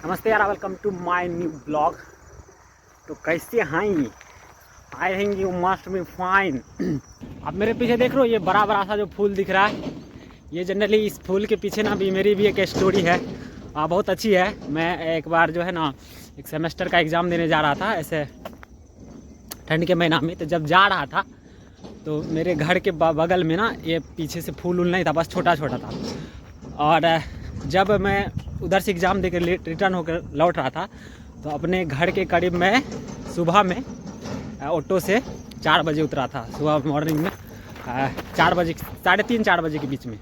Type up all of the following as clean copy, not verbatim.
नमस्ते यार, welcome to my new blog. तो कैसे हैं? I think you must be fine. अब मेरे पीछे देख रहे हो, ये बड़ा बड़ा सा जो फूल दिख रहा है, ये जनरली इस फूल के पीछे ना भी मेरी भी एक स्टोरी है। बहुत अच्छी है। मैं एक बार जो है ना एक सेमेस्टर का एग्ज़ाम देने जा रहा था, ऐसे ठंड के महीना में। तो जब जा रहा था तो मेरे घर के बगल में ना ये पीछे से फूल नहीं था, बस छोटा छोटा था। और जब मैं उधर से एग्ज़ाम देकर रिटर्न होकर लौट रहा था तो अपने घर के करीब मैं सुबह में ऑटो से 4 बजे उतरा था, सुबह मॉर्निंग में 4 बजे, 3:30-4 बजे के बीच में।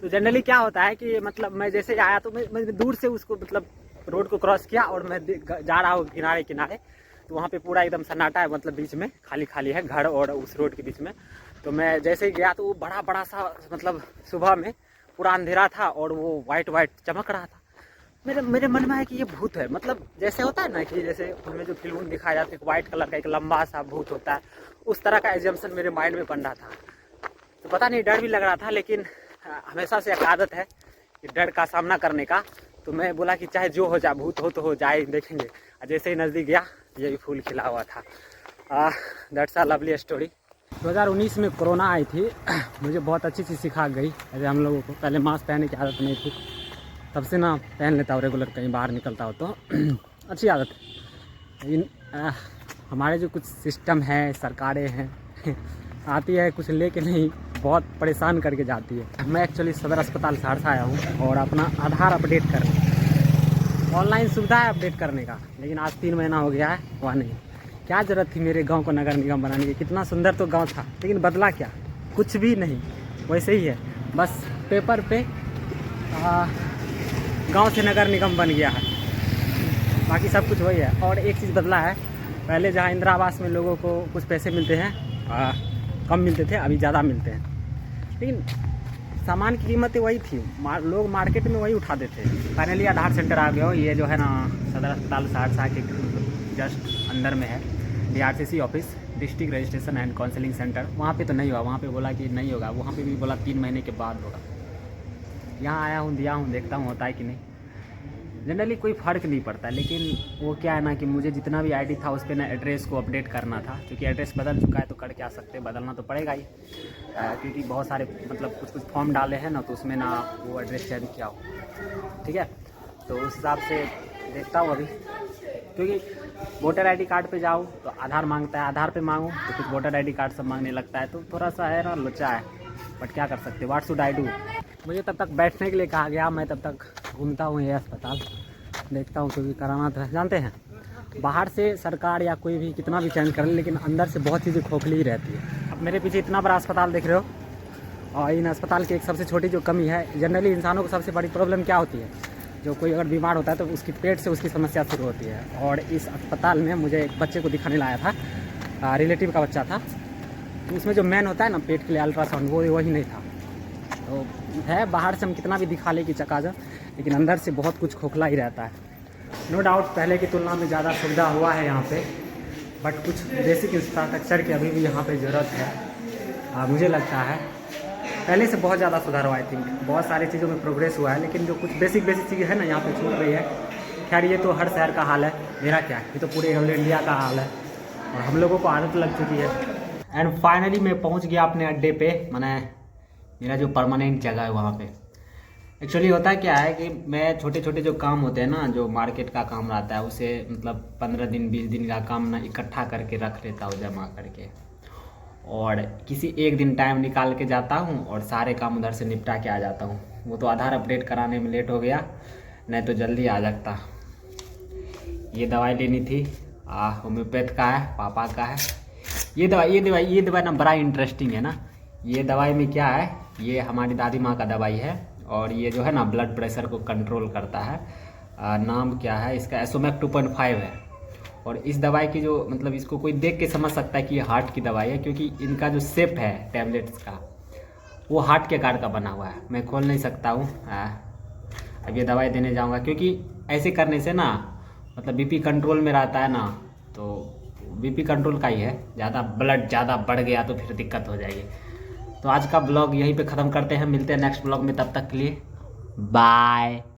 तो जनरली क्या होता है कि मतलब मैं जैसे आया तो मैं दूर से उसको मतलब रोड को क्रॉस किया और मैं जा रहा हूँ किनारे किनारे। तो वहाँ पे पूरा एकदम सन्नाटा है, मतलब बीच में खाली खाली है घर और उस रोड के बीच में। तो मैं जैसे ही गया तो वो बड़ा बड़ा सा मतलब सुबह में पूरा अंधेरा था और वो वाइट चमक रहा था। मेरे मन में है कि ये भूत है। मतलब जैसे होता है ना कि जैसे उनमें जो फिल्म दिखाया जाता है, एक वाइट कलर का एक लंबा सा भूत होता है, उस तरह का एजम्पशन मेरे माइंड में बन रहा था। तो पता नहीं, डर भी लग रहा था, लेकिन हमेशा से एक आदत है कि डर का सामना करने का। तो मैं बोला कि चाहे जो हो जाए, भूत हो तो हो जाए, देखेंगे। जैसे ही नज़दीक गया, ये भी फूल खिला हुआ था। That's a lovely story. 2019 में कोरोना आई थी। मुझे बहुत अच्छी चीज़ सिखा गई। ऐसे हम लोगों को पहले मास्क पहनने की आदत नहीं थी, तब से ना पहन लेता हूँ रेगुलर, कहीं बाहर निकलता हो तो। अच्छी आदत है। लेकिन हमारे जो कुछ सिस्टम है, सरकारें हैं आती है कुछ लेके नहीं, बहुत परेशान करके जाती है। मैं एक्चुअली सदर अस्पताल सहरसा आया हूँ और अपना आधार अपडेट करने, ऑनलाइन सुविधा है अपडेट करने का, लेकिन आज 3 महीना हो गया है, हुआ नहीं। क्या ज़रूरत थी मेरे गांव को नगर निगम बनाने की? कितना सुंदर तो गांव था, लेकिन बदला क्या? कुछ भी नहीं, वैसे ही है। बस पेपर पे गांव से नगर निगम बन गया है, बाकी सब कुछ वही है। और एक चीज़ बदला है, पहले जहां इंदिरा आवास में लोगों को कुछ पैसे मिलते हैं, कम मिलते थे, अभी ज़्यादा मिलते हैं, लेकिन सामान की कीमतें वही थी। लोग मार्केट में वही उठाते थे। फाइनली आधार सेंटर आ गया हो। ये जो है ना सदर अस्पताल सहरसा के जस्ट अंदर में है DRCC office, district registration and counselling centre. वहाँ पे तो नहीं हुआ, वहाँ पे बोला कि नहीं होगा, वहाँ पे भी बोला 3 महीने के बाद होगा। यहाँ आया हूँ, दिया हूँ, देखता हूँ होता है कि नहीं। जनरली कोई फ़र्क नहीं पड़ता, लेकिन वो क्या है ना कि मुझे जितना भी ID था उस पर ना एड्रेस को अपडेट करना था, क्योंकि एड्रेस बदल चुका है तो कर क्या सकते, बदलना तो पड़ेगा ही। क्योंकि बहुत सारे मतलब कुछ फॉर्म डाले हैं ना, तो उसमें ना वो एड्रेस चेंज किया हो, ठीक है। तो उस हिसाब से देखता हूँ अभी, क्योंकि वोटर ID कार्ड पे जाओ तो आधार मांगता है, आधार पे मांगो तो कुछ वोटर ID कार्ड सब मांगने लगता है, तो थोड़ा सा है ना लोचा है। बट क्या कर सकते, व्हाट शुड आई डू। मुझे तब तक बैठने के लिए कहा गया, मैं तब तक घूमता हूँ ये अस्पताल, देखता हूँ, क्योंकि कराना तो जानते हैं बाहर से सरकार या कोई भी कितना भी चेंज कर ले, लेकिन अंदर से बहुत चीज़ें खोखली ही रहती है। अब मेरे पीछे इतना बड़ा अस्पताल देख रहे हो, और इन अस्पताल की एक सबसे छोटी जो कमी है, जनरली इंसानों को सबसे बड़ी प्रॉब्लम क्या होती है, जो कोई अगर बीमार होता है तो उसकी पेट से उसकी समस्या शुरू होती है। और इस अस्पताल में मुझे एक बच्चे को दिखाने लाया था, रिलेटिव का बच्चा था, तो उसमें जो मेन होता है ना पेट के लिए अल्ट्रासाउंड, वो वही नहीं था। तो है, बाहर से हम कितना भी दिखा ले कि चकाचक, लेकिन अंदर से बहुत कुछ खोखला ही रहता है। नो डाउट पहले की तुलना में ज़्यादा सुविधा हुआ है यहाँ पे, बट कुछ बेसिक इंफ्रास्ट्रक्चर की अभी भी यहाँ पे ज़रूरत है। मुझे लगता है पहले से बहुत ज़्यादा सुधार हुआ, आई थिंक बहुत सारी चीज़ों में प्रोग्रेस हुआ है, लेकिन जो कुछ बेसिक चीज़ें है ना यहाँ पे छूट रही है। खैर ये तो हर शहर का हाल है, मेरा क्या है, ये तो पूरे ऑल इंडिया का हाल है, और हम लोगों को आदत लग चुकी है। एंड फाइनली मैं पहुँच गया अपने अड्डे पे, मैंने मेरा जो परमानेंट जगह है वहाँ पे। एक्चुअली होता क्या है कि मैं छोटे छोटे जो काम होते हैं ना, जो मार्केट का काम रहता है, उसे मतलब 15 दिन 20 दिन का काम ना इकट्ठा करके रख लेता हूँ, जमा करके, और किसी एक दिन टाइम निकाल के जाता हूँ और सारे काम उधर से निपटा के आ जाता हूँ। वो तो आधार अपडेट कराने में लेट हो गया, नहीं तो जल्दी आ जाता। ये दवाई लेनी थी, होम्योपैथ का है, पापा का है। ये दवाई ना बड़ा इंटरेस्टिंग है ना। ये दवाई में क्या है, ये हमारी दादी माँ का दवाई है, और ये जो है ना ब्लड प्रेशर को कंट्रोल करता है। नाम क्या है इसका, एसोमैक 2.5 है। और इस दवाई की जो मतलब इसको कोई देख के समझ सकता है कि ये हार्ट की दवाई है, क्योंकि इनका जो शेप है टैबलेट्स का, वो हार्ट के आकार का बना हुआ है। मैं खोल नहीं सकता हूँ। अब ये दवाई देने जाऊँगा, क्योंकि ऐसे करने से ना मतलब BP कंट्रोल में रहता है ना, तो BP कंट्रोल का ही है। ज़्यादा ब्लड ज़्यादा बढ़ गया तो फिर दिक्कत हो जाएगी। तो आज का ब्लॉग यहीं पे ख़त्म करते हैं, मिलते हैं नेक्स्ट ब्लॉग में, तब तक के लिए बाय।